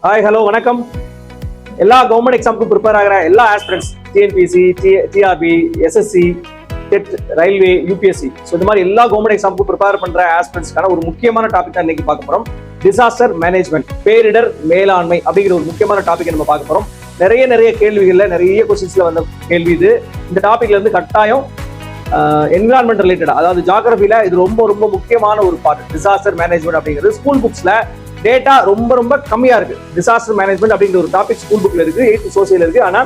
Hi hello வணக்கம். எல்லா government எக்ஸாமுக்கும் prepare ஆகிற எல்லா aspirants, TNPSC, TRB, SSC, TET, railway, UPSC, so இந்த மாதிரி எல்லா கவர்மெண்ட் எக்ஸாமுக்கும் ப்ரிப்பேர் பண்ற ஆஸ்பிரண்ட்ஸ்க்கான ஒரு முக்கியமான டாபிக் தான் இன்னைக்கு பார்க்க போறோம். டிசாஸ்டர் மேனேஜ்மெண்ட், பேரிடர் மேலாண்மை அப்படிங்கிற ஒரு முக்கியமான டாபிக் நம்ம பார்க்க போறோம். நிறைய கேள்விகள்ல நிறைய கொஸ்டின்ஸ்ல வந்த கேள்வி இது. இந்த டாபிக்ல இருந்து கட்டாயம் என்விரான்மெண்ட் ரிலேட்டட், அதாவது ஜியோகிராஃபில இது ரொம்ப முக்கியமான ஒரு பார்ட். டிசாஸ்டர் மேனேஜ்மெண்ட் அப்படிங்கிறது ஸ்கூல் புக்ஸ்ல டேட்டா ரொம்ப கம்மியா இருக்கு. டிசாஸ்டர் மேனேஜ்மெண்ட் அப்படிங்கிற ஒரு டாபிக் ஸ்கூல் புக்ல இருக்கு, 8th சோசியல் இருக்கு. ஆனா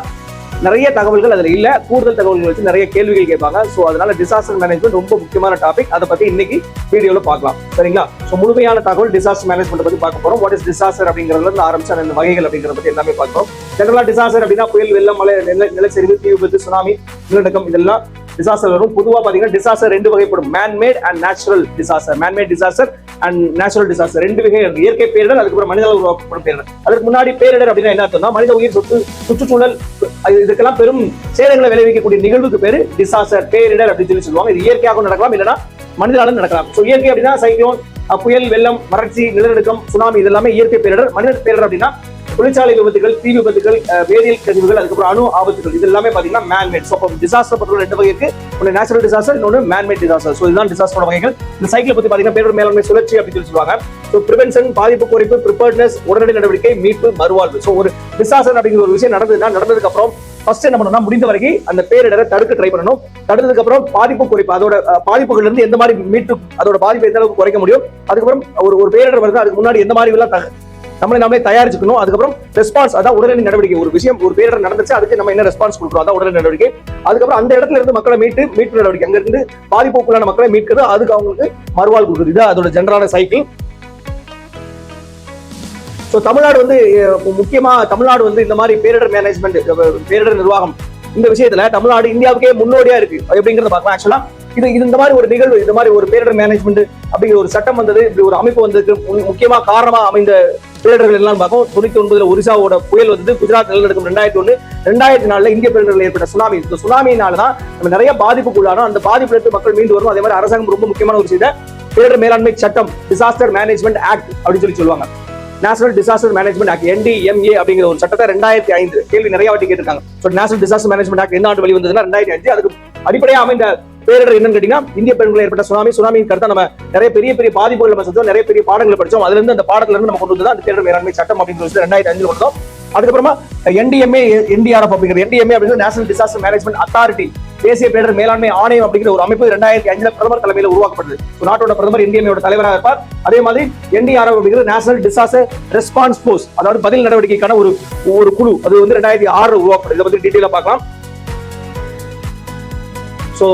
நிறைய தகவல்கள் அதுல இல்ல, கூடுதல் தகவல்கள் வச்சு நிறைய கேள்விகள் கேட்பாங்க. ஸோ அதனால டிசாஸ்டர் மேனேஜ்மெண்ட் ரொம்ப முக்கியமான டாபிக். அதை பத்தி இன்னைக்கு வீடியோல பார்க்கலாம், சரிங்களா? ஸோ முழுமையான தகவல் டிசாஸ்டர் மேனேஜ்மெண்ட் பத்தி பார்க்க போறோம். வாட் இஸ் டிசாஸ்டர் அப்படிங்கிறதுல ஆரம்பிச்சு அந்த வகைகள் அப்படிங்கிறத பத்தி எல்லாமே பார்க்கிறோம். ஜெனரலா டிசாஸ்டர் அப்படின்னா புயல், வெள்ளம், மழை, நிலச்சரிவு, தீ விபத்து, சுனாமி, நிலநடுக்கம், இதெல்லாம் டிசாஸ்டர் வரும். பொதுவா பாத்தீங்கன்னா டிசாஸ்டர் ரெண்டு வகைப்படும், man-made and natural disaster. Man-made disaster and natural disaster ரெண்டு வகை இருக்கு. இயற்கை பேரிடர், அதுக்கப்புறம் மனிதனால் உருவாக்கப்படும் பேரிடர். அதுக்கு முன்னாடி பேரிடர் அப்படின்னா என்ன அர்த்தம்னா, மனித உயிர், சொத்து, சுற்றுச்சூழல், இதுக்கெல்லாம் பெரும் சேதங்களை விளைவிக்கக்கூடிய நிகழ்வுக்கு பேரு டிசாஸ்டர், பேரிடர் அப்படின்னு சொல்லுவாங்க. இது இயற்கையாக நடக்கலாம், இல்லைன்னா மனிதனாலும் நடக்கலாம். ஸோ இயற்கை அப்படின்னா சைக்ளோன், புயல், வெள்ளம், வறட்சி, நிலநடுக்கம், சுனாமி, இதெல்லாமே இயற்கை பேரிடர். மனித பேரிடர் அப்படின்னா தொழிற்சாலை விபத்துகள், தீ விபத்துகள், வேதியியல் கழிவுகள், அதுக்கப்புறம் அணு ஆபத்துகள், இது எல்லாமே பாத்தீங்கன்னா மேன்மேட். ஸோ டிசாஸ்டர் பத்தி ரெண்டு வகை இருக்கு, ஒன்று நேச்சுரல் டிசாஸ்டர், இன்னொன்று மேன்மேட் டிசாஸ்டர். ஸோ இதுதான் டிசாஸ்டரோட வகைகள். இந்த சைக்கிள் பத்தி பாத்தீங்கன்னா பேரிடர் மேலாண்மை சுழற்சி அப்படின்னு சொல்லுவாங்க. ஸோ பிரிவென்ஷன், பாதிப்பு குறைப்பு, ப்ரிப்பேர்ட்னஸ், உடனடி நடவடிக்கை, மீட்பு, மறுவாழ்வு. ஸோ ஒரு டிசாஸ்டர் அப்படிங்கிற ஒரு விஷயம் நடந்ததுக்கு அப்புறம் ஃபர்ஸ்ட் என்ன பண்ணணும்னா, முடிந்த வரைக்கும் அந்த பேரிடரை தடுக்க ட்ரை பண்ணணும். தடுத்ததுக்கு அப்புறம் பாதிப்பு குறைப்பு, அதோட பாதிப்புகள் இருந்து எந்த மாதிரி மீட்டு அதோட பாதிப்பை எந்த அளவுக்கு குறைக்க முடியும். அதுக்கப்புறம் ஒரு பேரிடர் வருது, அதுக்கு முன்னாடி எந்த மாதிரி எல்லாம் நம்மளே தயாரிச்சுக்கணும். அதுக்கப்புறம் ரெஸ்பான்ஸ், அதான் உடனடி நடவடிக்கை. ஒரு விஷயம், ஒரு பேரிடர் நடந்துச்சு, அதுக்கு நம்ம என்ன ரெஸ்பான்ஸ் கொடுக்குறோம், அதான் உடனடி நடவடிக்கை. அதுக்கப்புறம் அந்த இடத்துல இருந்து மக்களை மீட்பு நடவடிக்கை, அங்க இருந்து பாதிப்புக்குள்ளான மக்களை மீட்கிறது, அதுக்கு அவங்களுக்கு மறுவாழ் கொடுக்குறது. இது அதோட ஜெனரலான சைக்கிள். ஸோ தமிழ்நாடு முக்கியமா இந்த மாதிரி பேரிடர் மேனேஜ்மெண்ட், பேரிடர் நிர்வாகம், இந்த விஷயத்துல தமிழ்நாடு இந்தியாவுக்கே முன்னோடியா இருக்கு அப்படிங்கறத பார்க்கலாம். ஆக்சுவலா இது இந்த மாதிரி ஒரு நிகழ்வு, இந்த மாதிரி ஒரு பேரிடர் மேனேஜ்மெண்ட் அப்படிங்கிற ஒரு சட்டம் வந்தது, இப்படி ஒரு அமைப்பு வந்ததுக்கு முக்கியமா காரணமா அமைந்த பேரிடர்கள் எல்லாம் பார்க்கும். 99 ஒரிசாவோட புயல் வந்தது, குஜராத் நிலநடுக்கம் 2001, 2004 இந்திய பேரிடர்கள் ஏற்பட்ட சுனாமி. இந்த சுனாமினாலதான் நம்ம நிறைய பாதிப்புக்குள்ளானோம். அந்த பாதிப்புல இருந்து மக்கள் மீண்டு வரும். அதே மாதிரி அரசாங்கம் ரொம்ப முக்கியமான ஒரு விஷயத்தை பேரிடர் மேலாண்மை சட்டம், டிசாஸ்டர் மேனேஜ்மெண்ட் ஆக்ட் அப்படின்னு சொல்லுவாங்க. National disaster management act, NDMA அப்படிங்கிற ஒரு சட்டத்தை 2005 கேள்வி நிறைய வாட்டி கேட்டிருக்காங்க. நேஷனல் டிசாஸ்டர் மேனேஜ்மெண்ட் ஆக்ட் எந்த ஆண்டு வெளிவந்ததுன்னா 2005. அதுக்கு அடிப்படையாக அமைந்த பேரிடர் என்னன்னு கேட்டீங்கன்னா, இந்திய பெருங்கடலில் ஏற்பட்ட சுனாமியின் கருத்தா நம்ம நிறைய பெரிய பாதிப்புகள் நம்ம செஞ்சோம், நிறைய பெரிய பாடங்களை படிச்சோம். அதுல இருந்து அந்த பாடத்துல இருந்து நம்ம கொண்டு வந்து அந்த பேரிடர் மேலாண்மை சட்டம் அப்படின்னு சொல்லி 2005 கொண்டோம். அதுக்கப்புறமா NDMA, NDRF அப்படிங்கிற NDMA அப்படிங்கிற நேஷனல் டிசாஸ்டர் மேனேஜ்மெண்ட் அத்தாரிட்டி, தேசிய பேரிடர் மேலாண்மை ஆணையம் அப்படிங்கிற ஒரு அமைப்பு 2005 பிரதமர் தலைமையில் உருவாக்கப்பட்டது. நாட்டோட பிரதமர் NDMA தலைவராக இருப்பார். அதே மாதிரி NDRF அப்படிங்கிற நேஷனல் டிசாஸ்டர் ரெஸ்பான்ஸ் போர்ஸ், அதாவது பதில் நடவடிக்கைக்கான ஒரு குழு, அது 2006 உருவாக்கப்பட்டது. இதை பத்தி டீட்டெயிலா பார்க்கலாம். ஸோ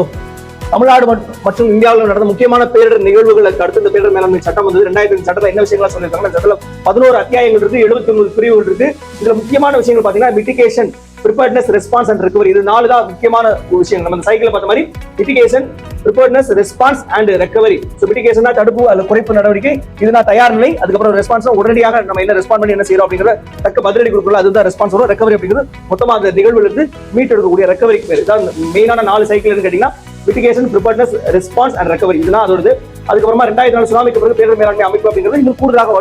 தமிழ்நாடு மற்றும் இந்தியாவில் நடந்த முக்கியமான பேரிடர் நிகழ்வுகளுக்கு அடுத்து இந்த பேரிடர் மேலாண்மை சட்டம் வந்தது. 2005 சட்டத்தில் என்ன விஷயங்களா சொல்லியிருக்காங்க, இந்த சட்டத்தில் 11 அத்தியாயங்கள் இருக்கு, 79 பிரிவுகள் இருக்கு. இதுல முக்கியமான விஷயங்கள் பாத்தீங்கன்னா mitigation, preparedness, response and recovery, இது 4 தான் முக்கியமான விஷயங்கள். நம்ம இந்த சைக்கிள் பார்த்த மாதிரி mitigation, preparedness, response and recovery. So mitigation தடுப்பு அல்லது குறைப்பு நடவடிக்கை, இதுனா தயார் நிலை. அதுக்கப்புறம் ரெஸ்பான்ஸ் உடனடியாக நம்ம என்ன ரெஸ்பாண்ட் பண்ணி என்ன செய்யறோம் அப்படிங்கிற தக்க பதிலடி கொடுக்கல, அதுதான் ரெஸ்பான்ஸ் வரும். ரெக்கவரி அப்படிங்கிறது மொத்தமாக அந்த நிகழ்வுல இருந்து மீட்டெடுக்கக்கூடிய ரெக்கவரிக்கு பேர். இதான் மெயினான 4 சைக்கிள் கேட்டீங்கன்னா, mitigation, preparedness, response and recovery, இதுதான் அதோட. அதுக்கப்புறமா 2004 சுனாமிக்கு பிறகு பேரிடர் மேலாண்மை அமைப்பு அப்படிங்கிறது இன்னும் கூடுதலாக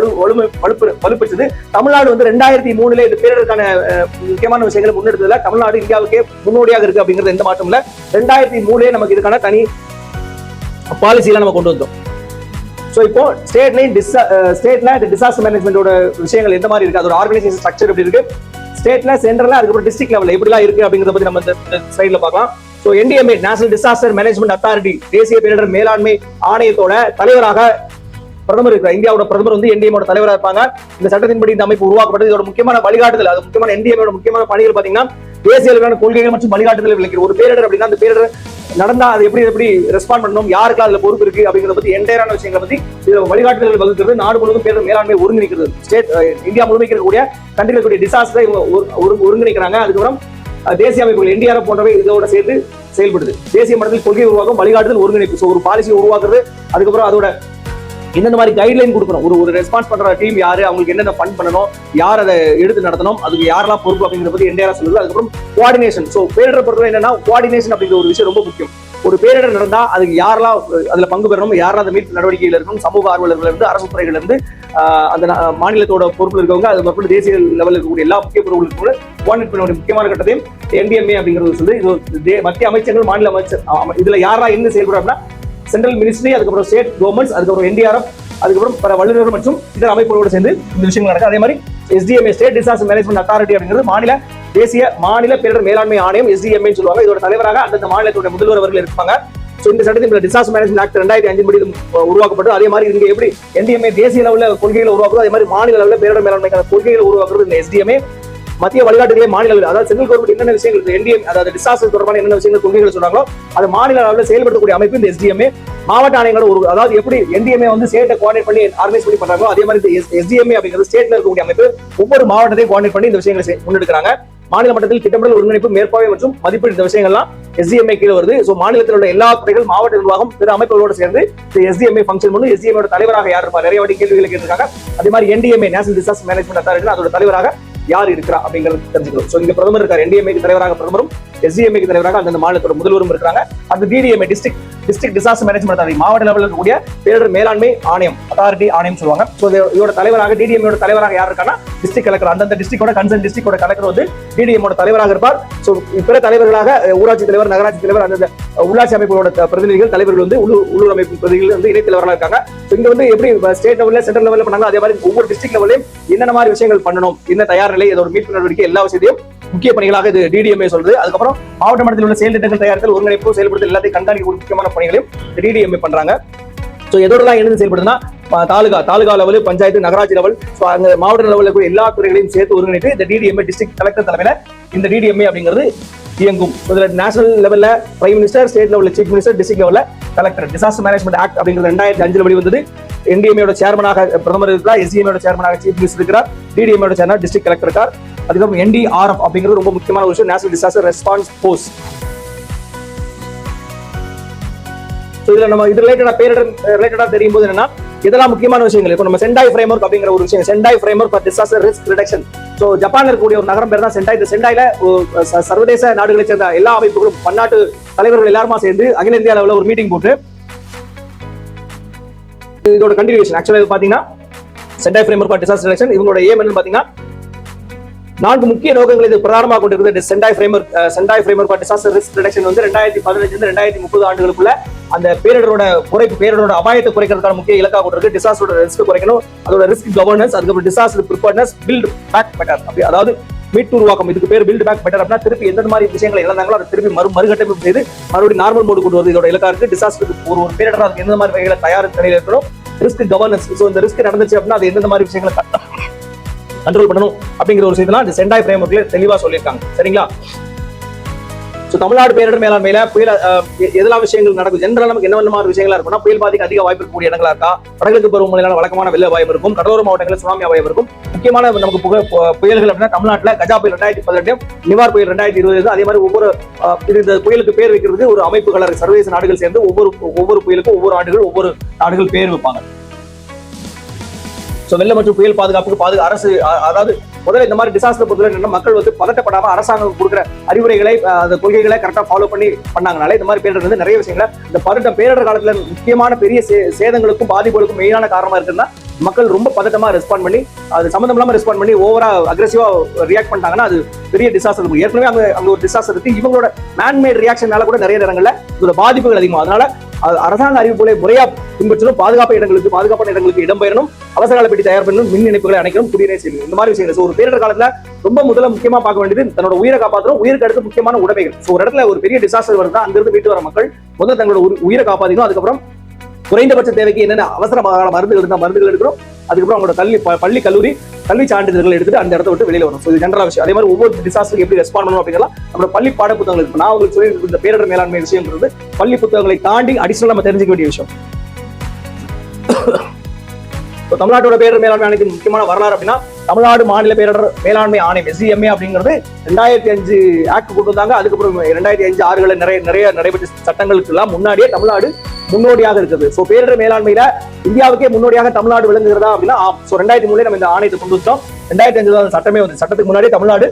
வலுப்பெற்றது. தமிழ்நாடு 2003 இந்த பேரிடருக்கான முக்கியமான விஷயங்களை முன்னெடுத்ததுல தமிழ்நாடு இந்தியாவுக்கே முன்னோடியாக இருக்கு அப்படிங்கிறது எந்த மாற்றம் இல்ல. 2003 நமக்கு இதுக்கான தனி பாலிசியில நம்ம கொண்டு வந்தோம். ஸோ இப்போ ஸ்டேட்ல டிசாஸ்டர் மேனேஜ்மெண்டோட விஷயங்கள் எந்த மாதிரி இருக்கு, அதோட ஆர்கனைசேஷன் ஸ்ட்ரக்சர் எப்படி இருக்கு, ஸ்டேட்ல, சென்ட்ரல்ல, அதுக்கப்புறம் டிஸ்ட்ரிக்ட் லெவல்ல எப்படிலாம் இருக்கு அப்படிங்கிறத பத்தி நம்ம இந்த ஸ்லைட்ல பார்க்கலாம். So NDMA, national disaster management authority, தேசிய பேரிடர் மேலாண்மை ஆணையத்தோட தலைவராக பிரதமர் இருக்கிறார். இந்தியாவோட பிரதமர் NDMA தலைவராக இருப்பாங்க. இந்த சட்டத்தின்படி இந்த அமைப்பு உருவாக்கப்பட்டது. இதோட முக்கியமான வழிகாட்டுதல், அது முக்கியமான NDMA முக்கியமான பணிகள் பாத்தீங்கன்னா, தேசிய அளவிலான கொள்கைகள் மற்றும் வழிகாட்டுதல் விளக்கிற ஒரு பேரிடர் அப்படின்னா, அந்த பேரிடர் நடந்தா அது எப்படி ரெஸ்பாண்ட் பண்ணணும், யாருக்கெல்லாம் அதுல பொறுப்பு இருக்கு அப்படிங்கிறத பத்தி என்டையரான விஷயங்களை பத்தி இதுல வழிகாட்டுதல் வகுக்கிறது. நாடு முழுவதும் பேரிடர் மேலாண்மை ஒருங்கிணைக்கிறது. இந்தியா முழுமைக்கு இருக்கக்கூடிய கண்ட்ரிகளுடைய டிசாஸ்டரை ஒருங்கிணைக்கிறாங்க. அதுக்கப்புறம் தேசிய அமைப்புகள் NDRF போன்றவை இதோட சேர்த்து செயல்படுது. தேசிய மட்டத்தில் கொள்கை உருவாக்கம், வழிகாட்டுதல், ஒருங்கிணைப்பு. ஸோ ஒரு பாலிசி உருவாக்குறது, அதுக்கப்புறம் அதோட என்னென்ன மாதிரி கைட்லைன் கொடுக்கணும், ஒரு ரெஸ்பான்ஸ் பண்ற டீம் யாரு, அவங்களுக்கு என்னென்ன ஃபண்ட் பண்ணணும், யார் அதை எடுத்து நடத்தணும், அதுக்கு யாரெல்லாம் பொறுப்பு அப்படிங்கிறத பத்தி NDRF சொல்லுது. அதுக்கப்புறம் கோஆர்டினேஷன். ஸோ பேரிடர் பொறுத்தவரை என்னன்னா, கோஆர்டினேஷன் அப்படிங்கிற ஒரு விஷயம் ரொம்ப முக்கியம். ஒரு பேரிடர் நடந்தா அதுக்கு யாரெல்லாம் அதுல பங்கு பெறணும், யாரெல்லாம் அந்த மீட்பு நடவடிக்கையில இருக்கணும், சமூக ஆர்வலர்கள் இருந்து, அரசு துறைகள் இருந்து, அந்த மாநிலத்தோட பொறுப்பில் இருக்கவங்க அது மட்டும் தேசிய லெவலில் இருக்கக்கூடிய எல்லா முக்கிய பொறுப்புகளுக்கு கோஆர்டினேட் பண்ண முக்கியமான கட்டத்தையும் NDMA அப்படிங்கிறது சொல்லி இது மத்திய அமைச்சர்கள் மாநில அமைச்சர் இதுல யாரா என்ன செயல்படும் அப்படின்னா சென்ட்ரல் மினிஸ்ட்ரி, அதுக்கப்புறம் ஸ்டேட் கவர்மெண்ட்ஸ், அதுக்கப்புறம் NDRF, அதுக்கப்புறம் பல வல்லுநர்கள் மற்றும் இதர அமைப்புகளோடு சேர்ந்து இந்த விஷயங்கள் நடக்கும். அதே மாதிரி SDMA state disaster management authority அப்படிங்கிறது தேசிய மாநில பேரிடர் மேலாண்மை ஆணையம் SDMA சொல்லுவாங்க. இதோட தலைவராக அந்தந்த மாநிலத்தோட முதல்வர் அவர்கள் இருப்பாங்க. இந்த சட்டத்தின் டிசாஸ்டர் மேனேஜ்மெண்ட் ஆக்ட் 2005 படி உருவாக்கப்பட்டு அதே மாதிரி இங்க எப்படி NDMA தேசிய லெவலில் கொள்கைகளை உருவாக்குறது, அதே மாதிரி மாநில லெவலில் பேரிடர் மேலாண்மைக்கான கொள்கைகளை உருவாக்குறது இந்த SDMA. மத்திய வழிகாட்டுகளை மாநில அளவில், அதாவது சென்ட்ரல் கவர்மெண்ட் என்னென்ன விஷயங்கள் NDMA அதாவது டிசாஸ்டர் தொடர்பான என்னென்ன விஷயங்கள் கொள்கைகள் சொல்றாங்களோ அது மாநில அளவில் செயல்படுத்தக்கூடிய அமைப்பு இந்த SDMA. மாவட்ட ஆணையங்களோட அதாவது எப்படி NDMA ஸ்டேட்டை கோஆர்டினேட் பண்ணி ஆர்கனைஸ் பண்ணி பண்றாங்களோ அதே மாதிரி இந்த SDMA அப்படிங்கிறது ஸ்டேட்ல இருக்கக்கூடிய அமைப்பு ஒவ்வொரு மாவட்டத்தையும் கோஆர்டினேட் பண்ணி இந்த விஷயங்களை முன்னெடுக்கிறாங்க. மாநில மட்டத்தில் திட்டமிடல், ஒருங்கிணைப்பு, மேற்பார்வை மற்றும் மதிப்பீடு இந்த விஷயங்கள்லாம் SDMA கீழே வருது. சோ மாநிலத்தில் உள்ள எல்லா துறைகள், மாவட்ட நிர்வாகம், பிற அமைப்புகளோடு சேர்ந்து இந்த SDMA ஃபங்க்ஷன் பண்ணி SDMA தலைவராக யார் இருப்பார், நிறைய வாட்டி கேள்விகளை கேட்டிருக்காங்க. அதே மாதிரி NDMA national disaster management authority அதோட தலைவராக யார் இருக்கிறா அப்படிங்கிறது தெரிஞ்சுக்கணும். சோ இங்க பிரதமர் இருக்கார், NDMA தலைவராக பிரதமரும், SDMA தலைவராக அந்த மாநிலத்தோட முதல்வரும் இருக்காங்க. அந்த DDMA district disaster management authority மாவட்ட லெவலில் இருக்கக்கூடிய பேரிடர் மேலாண்மை ஆணையம் அத்தாரிட்டி ஆணையம் சொல்லுவாங்க. சோ இதோட தலைவராக DDMA தலைவராக யார் இருக்காங்கன்னா டிஸ்ட்ரிக்ட் கலெக்டர், அந்தந்த டிஸ்ட்ரிக்டோட கன்சர்ன் டிஸ்ட்ரிக்டோட கலெக்டர் DDMA தலைவராக இருப்பார். சோ பிற தலைவர்களாக ஊராட்சி தலைவர், நகராட்சி தலைவர், அந்த உள்ளாட்சி அமைப்புகளோட பிரதிநிதிகள், தலைவர்கள் உள்ளூர் அமைப்பு பிரதிநிதிகள் இணைத் தலைவர்களாக இருக்காங்க. இங்க எப்படி ஸ்டேட் லெவல்ல சென்ட்ரல் லெவல்ல பண்ணாங்க அதே மாதிரி ஒவ்வொரு டிஸ்ட்ரிக்ட் லெவலையும் என்னென்ன மாதிரி விஷயங்கள் பண்ணணும், என்ன தயார் நிலை, இதோட மீட்பு நடவடிக்கை எல்லா விஷயத்தையும் முக்கிய பணிகளாக இது DDMA சொல்றது. அதுக்கப்புறம் மாவட்ட மட்டத்தில் உள்ள செயல் திட்டங்கள் தயாரித்தல், ஒருங்கிணைப்பு, செயல்படுத்தல் எல்லாத்தையும் கண்காணிக்க முக்கியமான பணிகளையும் DDMA பண்றாங்க. சோ எதோடலாம் இணைந்து செயல்படுதுன்னா தாலுகா லெவல், பஞ்சாயத்து, நகராட்சி லெவல், அங்க மாவட்ட லெவலில் இருக்கக்கூடிய எல்லா துறைகளையும் சேர்த்து ஒருங்கிணைத்து இந்த DDMA டிஸ்ட்ரிக்ட் கலெக்டர் தலைமையில இந்த DDMA அப்படிங்கிறது இயங்கும். நேஷனல் லெவல்ல பிரைம் மினிஸ்டர், ஸ்டேட் லெவல்ல சீஃப் மினிஸ்டர், டிஸ்ட்ரிக்ட் லெவல்ல கலெக்டர். டிசாஸ்டர் மேனேஜ்மெண்ட் ஆக்ட் அப்படிங்கிறது 2005 வழி வந்தது. NDMA சேர்மனாக பிரதமர் இருக்கிறார், SDMA சேர்மனாக சீஃப் மினிஸ்டர் இருக்கிறார், DDMA சேர்மனாக டிஸ்ட்ரிக்ட் கலெக்டர் இருக்கார். அதுக்கப்புறம் NDRF அப்படிங்கிறது ரொம்ப முக்கியமான ஒரு விஷயம், நேஷனல் டிசாஸ்டர் ரெஸ்பான்ஸ் ஃபோர்ஸ். இதுல நம்ம இது ரிலேட்டடா தெரியும் போது என்னன்னா இதெல்லாம் முக்கியமான விஷயங்கள். இப்போ நம்ம செண்டாய் ஃப்ரேம்வொர்க் அப்படிங்கிற ஒரு விஷயம், Sendai framework for disaster risk reduction. So ஜப்பான்ல இருக்கக்கூடிய ஒரு நகரம் பேர் தான் செண்டாய். இந்த செண்டாயில சர்வதேச நாடுகளை சேர்ந்த எல்லா அமைப்புகளும், பன்னாட்டு தலைவர்கள் எல்லாருமா சேர்ந்து அகில இந்தியா லெவலில் ஒரு மீட்டிங் போட்டு இதோட கண்டினியூஷன். ஆக்சுவலா பாத்தீங்கன்னா Sendai framework for disaster reduction இவங்களோட ஏம் என்னன்னு பாத்தீங்கன்னா 4 முக்கிய நோக்கங்களை இது பிரதானமாக கொண்டிருக்கிறது. Sendai framework for disaster risk reduction 2015 2030 ஆண்டுகளுக்குள்ள அந்த பேரிடரோட அபாயத்தை குறைக்கிறதுக்கான முக்கிய இலக்காக கொண்டிருக்கு. டிசாஸ்டரோட ரிஸ்க் குறைக்கணும், அதோட ரிஸ்க் கவர்னன்ஸ், அதுக்கப்புறம் disaster preparedness, build back better. அப்படி அதாவது மீட்டு உருவாக்கம், இதுக்கு பேர் பில்ட் பேக் பெட்டர். அப்படின்னா திருப்பி எந்த மாதிரி விஷயங்களை இழந்தாங்களோ அதை திருப்பி மறுகட்டமைப்பு செய்து மறுபடியும் நார்மல் மோடு கொண்டு வருது இதோட இலக்கா இருக்கு. டிசாஸ்டருக்கு ஒரு பேரிடர் அதுக்கு எந்த மாதிரி வகைகளை தயார் நிலையில் இருக்கணும், ரிஸ்க் கவர்னன்ஸ். ஸோ இந்த ரிஸ்க் நடந்துச்சு அப்படின்னா அது எந்த மாதிரி விஷயங்களை கண்ட்ரோல் பண்ணணும் அப்படிங்கிற ஒரு விஷயத்தான் இந்த செண்டாய் ஃப்ரேம்வொர்க்ல தெளிவா சொல்லியிருக்காங்க. சரிங்களா? தமிழ்நாடு பேரிடர் மேலாண்மையில புயல் எதெல்லாம் விஷயங்கள் நடக்கும், ஜெனரல் நமக்கு என்ன மாதிரி விஷயங்களா இருக்கும்னா புயல் பாதிக்க அதிக வாய்ப்பு இருக்கக்கூடிய இடங்களா இருக்கா, வடகிழக்கு பருவமழையிலான வழக்கமான வெள்ள அபாயம் இருக்கும், கடலோர மாவட்டங்களில் சுனாமி அபாயம் இருக்கும். முக்கியமான நமக்கு புயல்கள் அப்படின்னா தமிழ்நாட்டில் கஜா புயல் 2018, நிவார் புயல் 2020. அதே மாதிரி ஒவ்வொரு இந்த புயலுக்கு பேர் வைக்கிறது ஒரு அமைப்புகள், சர்வதேச நாடுகள் சேர்ந்து ஒவ்வொரு புயலுக்கும் ஒவ்வொரு நாடுகள் பேர் வைப்பாங்க. வெள்ள மற்றும் புயல் பாதுகாப்புக்கு அரசு, அதாவது முதல்ல இந்த மாதிரி டிசாஸ்டர் பொறுத்தவரை மக்கள் பதட்டப்படாம அரசாங்கம் கொடுக்குற அறிவுரைகளை, அந்த கொள்கைகளை கரெக்டா ஃபாலோ பண்ணாங்கனால இந்த மாதிரி பேரிடர் நிறைய விஷயங்களை இந்த பேரிடர் காலத்துல முக்கியமான பெரிய சேதங்களுக்கும் பாதிப்புகளுக்கும் மெயினான காரணமா இருக்குன்னா மக்கள் ரொம்ப பதட்டமா ரெஸ்பாண்ட் பண்ணி, அது சம்பந்தம் இல்லாம ரெஸ்பாண்ட் பண்ணி ஓவரா அக்ரெசிவா ரியாக்ட் பண்ணிட்டாங்கன்னா அது பெரிய டிசாஸ்டர் இருக்கும். ஏற்கனவே அங்க ஒரு டிசாஸ்டர் இருக்கு, இவங்களோட மேன்மேட் ரியாக்ஷனால கூட நிறைய இடங்கள்ல இதோட பாதிப்புகள் அதிகமாக. அதனால அரசாங்க அறிவிப்புகளை முறையா பின்பற்றணும், பாதுகாப்பான இடங்களுக்கு இடம்பெயரணும், அவசர கால பெட்டி தயார் பண்ணணும், மின் இணைப்புகளை அணைக்கணும், குடிநீர் செய்யணும், இந்த மாதிரி விஷயங்கள். ஒரு பேரிடர் காலத்துல ரொம்ப முக்கியமா பார்க்க வேண்டியது தன்னோட உயிரை காப்பாற்றணும், உயிருக்கு அடுத்து முக்கியமான உடைமைகள். ஒரு இடத்துல ஒரு பெரிய டிசாஸ்டர் வருதா அங்கிருந்து மீட்டு வர மக்கள் முதல்ல தங்களோட உயிரை காப்பாற்றிக்கணும். அதுக்கப்புறம் குறைந்தபட்ச தேவைக்கு என்னென்ன அவசர மருந்துகள் இருந்தால் மருந்துகள் எடுக்கிறோம். அதுக்கப்புறம் அவங்களோட பள்ளி கல்லூரி கல்வி சான்றிதழ்கள் எடுத்துட்டு அந்த இடத்த விட்டு வெளியில வரும். இது ஜெனரல் விஷயம். அதே மாதிரி ஒவ்வொரு டிசாஸ்டருக்கு எப்படி ரெஸ்பாண்ட் பண்ணணும் அப்படின்னா நம்மளோட பள்ளி பாட புத்தகங்கள் இருக்கு. நான் உங்களுக்கு சொல்லி இந்த பேரிடர் மேலாண்மை விஷயம்ன்றது பள்ளி புத்தகங்களை தாண்டி அடிஷனல் நம்ம தெரிஞ்சுக்க வேண்டிய விஷயம். தமிழ்நாட்டோட பேரிடர் மேலாண்மை ஆணையத்தின் முக்கியமான வரலாறு அப்படின்னா தமிழ்நாடு மாநில பேரிடர் மேலாண்மை ஆணையம் SDMA அப்படிங்கிறது 2005 ஆக்ட் கொண்டு வந்தாங்க. அதுக்கப்புறம் 2005-6 நிறைய நடைபெற்ற சட்டங்களுக்கு எல்லாம் முன்னாடியே தமிழ்நாடு முன்னோடியாக இருக்குது. சோ பேரிடர் மேலாண்மையில இந்தியாவுக்கே முன்னோடியாக தமிழ்நாடு விளங்குகிறதா அப்படின்னா 2003 நம்ம இந்த ஆணையத்தை கொண்டு வந்தோம். 2005 சட்டமே வந்து சட்டத்துக்கு முன்னாடி தமிழ்நாடு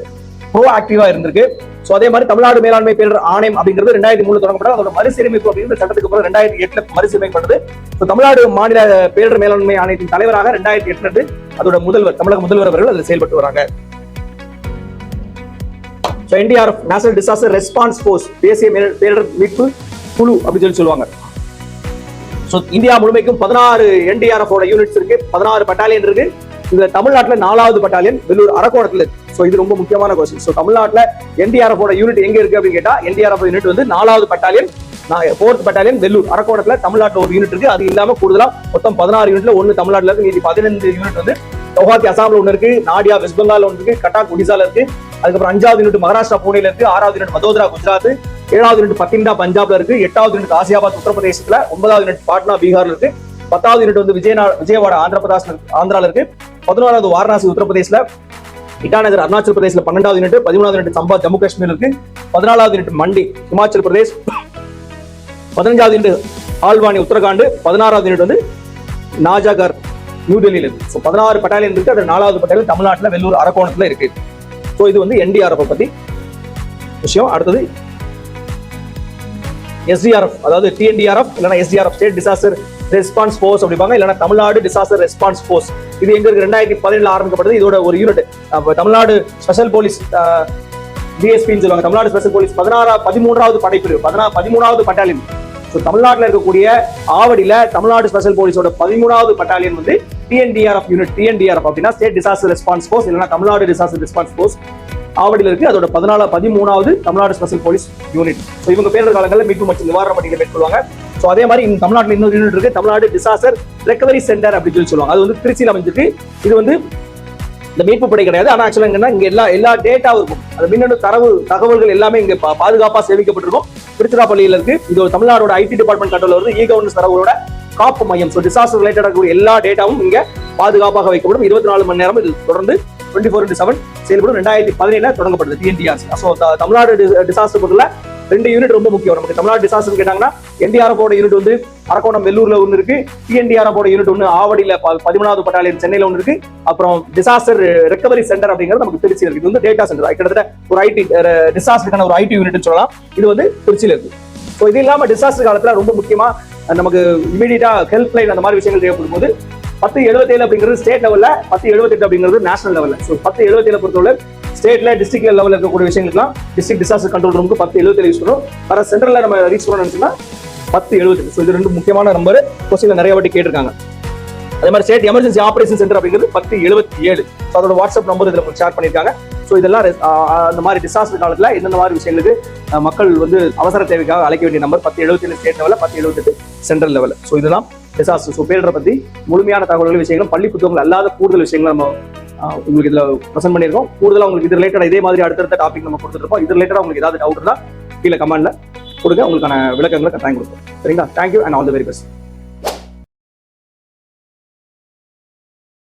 ப்ரோ ஆக்டிவா இருந்திருக்கு. சோ அதே மாதிரி தமிழ்நாடு மேலாண்மை பேரிடர் ஆணையம் அப்படிங்கிறது 2003 தொடங்கப்பட்டது. அதோட மறுசீரமைப்பு அப்படிங்கிற சட்டத்துக்கு அப்புறம் 2008 மறுசீரமைக்கப்பட்டது. தமிழ்நாடு மாநில பேரிடர் மேலாண்மை ஆணையத்தின் தலைவராக 2008 அதோட முதல்வர் தமிழக முதல்வர் அவர்கள் அதில் செயல்பட்டு வராங்க. NDRF national disaster response force, தேசிய பேரிடர் மீட்பு குழு அப்படின்னு சொல்லுவாங்க. இந்தியா முழுமைக்கும் 16 NDRF யூனிட்ஸ் இருக்கு, 16 பட்டாலியன் இருக்கு. இதுல தமிழ்நாட்டுல 4வது பட்டாலியன் வெள்ளூர் அரக்கோணத்துல இருக்கு. இது ரொம்ப முக்கியமான கொஸ்டின். தமிழ்நாட்டுல NDRF யூனிட் எங்க இருக்கு அப்படின்னு கேட்டா, NDRF யூனிட் வந்து 4வது பட்டாலியன் 4th பட்டாலியன் வெள்ளூர் அரக்கோணத்துல தமிழ்நாட்டுல ஒரு யூனிட் இருக்கு. அது இல்லாம கூடுதலா மொத்தம் 16 யூனிட்ல ஒன்னு தமிழ்நாட்டுல இருக்கு, மீதி 15 யூனிட் வந்து கவுஹாத்தி அசாம்ல ஒன்னு இருக்கு, நாடியா வெஸ்ட் பெங்கால் ஒன்னு இருக்கு, கட்டாக் ஒடிசால இருக்கு. அதுக்கப்புறம் 5வது யூனிட் மகாராஷ்டிரா புனேல இருக்கு, 6வது யூனிட் வதோதரா குஜராத், 7வது யூனிட் பத்திண்டா பஞ்சாப்ல இருக்கு, 8வது யூனிட் காசியாபாத் உத்தரப்பிரதேசத்துல, 9வது யூனிட் பாட்னா பீகார்ல இருக்கு, 10வது யூனிட் வந்து விஜயவாடா ஆந்திரால இருக்கு, 11வது வாரணாசி உத்தரப்பிரதேசல, இட்டாநகர் அருணாச்சல் பிரதேசல, 12வது யூனிட், 13வது யூனிட் சம்பா ஜம்மு காஷ்மீர் இருக்கு, 14வது யூனிட் மண்டி ஹிமாச்சல் பிரதேஷ், 15வது யூனிட் ஆல்வானி உத்தரகாண்ட், 16வது யூனிட் வந்து நாஜாகர் நியூ டெல்லியில இருக்கு. 16 பட்டாலியன் இருக்கு. அது 4வது பட்டாலியன் தமிழ்நாட்டுல வெள்ளூர் அரக்கோணத்துல இருக்கு. இது வந்து NDRF பத்தி விஷயம். அடுத்தது SDRF, அதாவது TNDRF இல்லனா SDRF state disaster response force அப்படிப்பாங்க, இல்லனா தமிழ்நாடு டிசாஸ்டர் ரெஸ்பான்ஸ் ஃபோர்ஸ். இது எங்க இருக்கு? 2017ல ஆரம்பிக்கப்பட்டது. இதோட ஒரு யூனிட் தமிழ்நாடு ஸ்பெஷல் போலீஸ் DSPன்னு சொல்லுவாங்க. தமிழ்நாடு ஸ்பெஷல் போலீஸ் 13வது படைப்பிரிவு 13வது பட்டாலியன். தமிழ்நாட்டில் இருக்கக்கூடிய ஆவடியில தமிழ்நாடு ஸ்பெஷல் போலீஸோட 13வது பட்டாலியன் வந்து TNDRF யூனிட். TNDRF அப்படின்னா ஸ்டேட் டிசாஸ்டர் ரெஸ்பான்ஸ் ஃபோர்ஸ் இல்லனா தமிழ்நாடு டிசாஸ்டர் ரெஸ்பான்ஸ் ஃபோர்ஸ் ஆவடியில் இருக்கு. அதோட 13வது தமிழ்நாடு ஸ்பெஷல் போலீஸ் யூனிட். இவங்க பேரிடர் காலங்களில் மீட்பு மற்றும் நிவாரண பணிகளை மேற்கொள்வாங்க. அதே மாதிரி இந்த தமிழ்நாட்டில் இன்னொரு யூனிட் இருக்கு, தமிழ்நாடு டிசாஸ்டர் ரெக்கவரி சென்டர் அப்படின்னு சொல்லுவாங்க. அது வந்து திருச்சியில் அமைஞ்சிருக்கு. இது வந்து இந்த மீட்பு படை கிடையாது. ஆனா ஆக்சுவலா என்னன்னா இங்க எல்லா டேட்டாவும் இருக்கும். அது மின்னணு தகவல்கள் எல்லாமே இங்க பாதுகாப்பா சேமிக்கப்பட்டிருக்கும். திருச்சிராப்பள்ளியில இருக்கு. இது தமிழ்நாடோட IT டிபார்ட்மெண்ட் கண்ட்ரோல் வருது. E-கவர்னன்ஸ் தரவுகளோட காப்பு மையம். டிசாஸ்டர் ரிலேட்டட் இருக்கக்கூடிய எல்லா டேட்டாவும் இங்க பாதுகாப்பாக வைக்கப்படும். 24 மணி நேரம் இது தொடர்ந்து 24/7 செயல்படும். 2017 தொடங்கப்பட்டது TNDRF. தமிழ்நாடு டிசாஸ்டர் பொறுத்தல 2 யூனிட் ரொம்ப முக்கியம். நமக்கு தமிழ்நாடு டிசாஸ்டர் கேட்டாங்கன்னா NDRF யூனிட் வந்து அரக்கோணம் வெள்ளூர்ல ஒன்னு இருக்கு, TNDRF யூனிட் ஒன்னு ஆவடியில 13வது பட்டாலியன் சென்னையில ஒன்னு இருக்கு, அப்புறம் டிசாஸ்டர் ரெக்கவரி சென்டர் அப்படிங்கிறது நமக்கு திருச்சியில் இருக்கு. இது வந்து டேட்டா சென்டர், கிட்டத்தட்ட ஒரு IT டிசாஸ்டருக்கான ஒரு IT யூனிட்னு சொல்லலாம். இது வந்து திருச்சியில் இருக்கு. இது இல்லாம டிசாஸ்டர் காலத்துல ரொம்ப முக்கியமா நமக்கு இமீடியட்டா ஹெல்ப் லைன் அந்த மாதிரி விஷயங்கள் தேவைப்படும் போது 1077 அப்படிங்கிறது ஸ்டேட் லெவல்ல, 1078 அப்படிங்கிறது நேஷனல் லெவல்ல. 1077 பொறுத்தவரை ஸ்டேட்ல டிஸ்ட்ரிக்ட் லெவல்ல இருக்கக்கூடிய விஷயங்களுக்குலாம் டிஸ்ட்ரிக்ட் டிசாஸ்டர் கண்ட்ரோல் ரூமுக்கு 1077 யூஸ் பண்ணுவோம். வர சென்ட்ரல்ல நம்ம ரீச் பண்ணணும்னு நினைச்சோம்னா 1078. இது 2 முக்கியமான நம்பர். கொஸ்டின்ல நிறைய வாட்டி கேட்டிருக்காங்க. அதே மாதிரி ஸ்டேட் எமர்ஜென்சி ஆபரேஷன் சென்டர் அப்படிங்கிறது 1077. அதோட வாட்ஸ்அப் நம்பர் இதுல ஷேர் பண்ணிருக்காங்க. இதெல்லாம் அந்த மாதிரி டிசாஸ்டர் காலத்துல எந்தெந்த மாதிரி விஷயங்களுக்கு மக்கள் வந்து அவசர தேவைக்காக அழைக்க வேண்டிய நம்பர் 1077 ஸ்டேட் லெவல்ல, 1078 சென்ட்ரல் லெவல்ல. இதுதான் டிசாஸ்டர். பேரிடரை பத்தி முழுமையான தகவல்கள் விஷயங்களும் பள்ளி புத்தகங்கள் அல்லாத கூடுதல் விஷயங்கள் நம்ம உங்களுக்கு இதுல பிரசன்ட் பண்ணிருக்கோம். கூடுதலா உங்களுக்கு இது ரிலேட்டட் இதே மாதிரி அடுத்தடுத்த டாபிக் நம்ம கொடுத்துருப்போம். இது ரிலேட்டடா உங்களுக்கு ஏதாவது டவுட் இருந்தா கீழே கமெண்ட்ல கொடுங்க. உங்களுக்கான விளக்கங்களை கட்டாயம் கொடுப்போம். சரிங்களா? Thank you and all the very best.